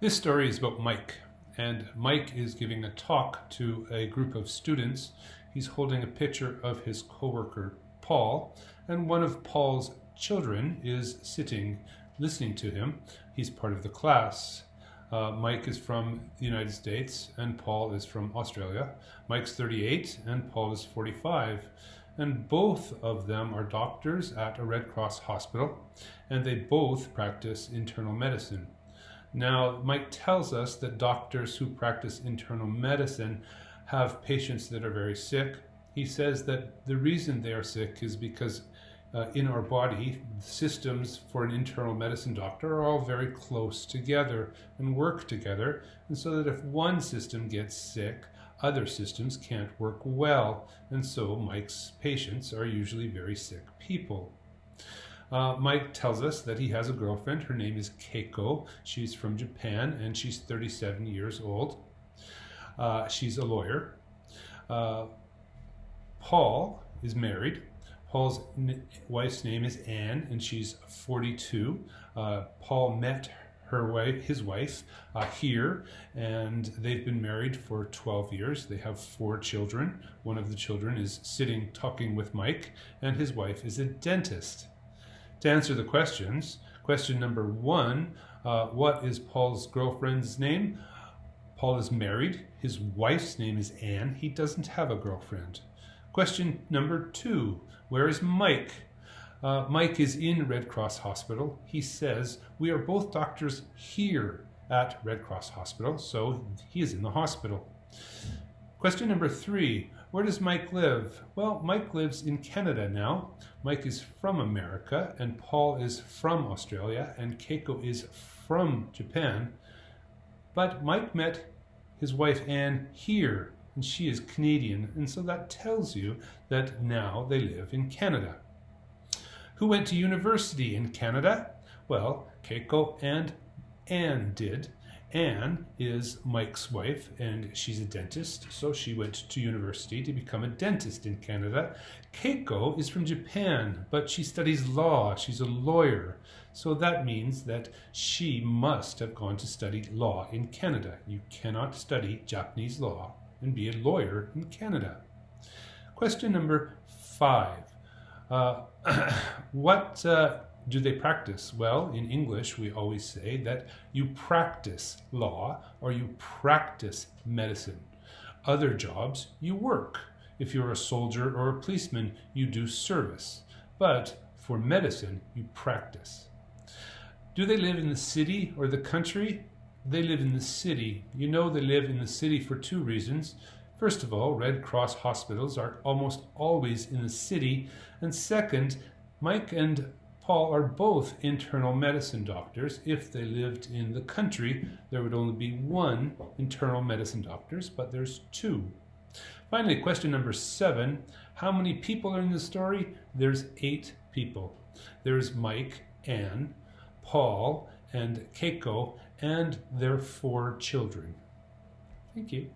This story is about Mike, and Mike is giving a talk to a group of students. He's holding a picture of his coworker Paul, and one of Paul's children is sitting listening to him. He's part of the class. Mike is from the United States and Paul is from Australia. Mike's 38 and Paul is 45. And both of them are doctors at a Red Cross hospital, and they both practice internal medicine. Now, Mike tells us that doctors who practice internal medicine have patients that are very sick. He says that the reason they are sick is because in our body, systems for an internal medicine doctor are all very close together and work together. And so that if one system gets sick, other systems can't work well. And so Mike's patients are usually very sick people. Mike tells us that he has a girlfriend. Her name is Keiko. She's from Japan and she's 37 years old. She's a lawyer. Paul is married. Paul's wife's name is Anne and she's 42. Paul met his wife here, and they've been married for 12 years. They have 4 children. One of the children is sitting talking with Mike, and his wife is a dentist. To answer the questions, question number 1, what is Paul's girlfriend's name? Paul is married. His wife's name is Anne. He doesn't have a girlfriend. Question number 2, where is Mike? Mike is in Red Cross Hospital. He says, we are both doctors here at Red Cross Hospital, so he is in the hospital. Question number 3, where does Mike live? Well, Mike lives in Canada now. Mike is from America, and Paul is from Australia, and Keiko is from Japan. But Mike met his wife Anne here, and she is Canadian, and so that tells you that now they live in Canada. Who went to university in Canada? Well, Keiko and Anne did. Anne is Mike's wife, and she's a dentist, so she went to university to become a dentist in Canada. Keiko is from Japan, but she studies law. She's a lawyer, so that means that she must have gone to study law in Canada. You cannot study Japanese law and be a lawyer in Canada. Question number 5. What do they practice? Well, in English, we always say that you practice law or you practice medicine. Other jobs, you work. If you're a soldier or a policeman, you do service. But for medicine, you practice. Do they live in the city or the country? They live in the city. You know they live in the city for 2 reasons. First of all, Red Cross hospitals are almost always in the city. And second, Mike and Paul are both internal medicine doctors. If they lived in the country, there would only be 1 internal medicine doctor, but there's 2. Finally, question number 7, how many people are in the story? There's 8 people. There's Mike, Anne, Paul, and Keiko, and their 4 children. Thank you.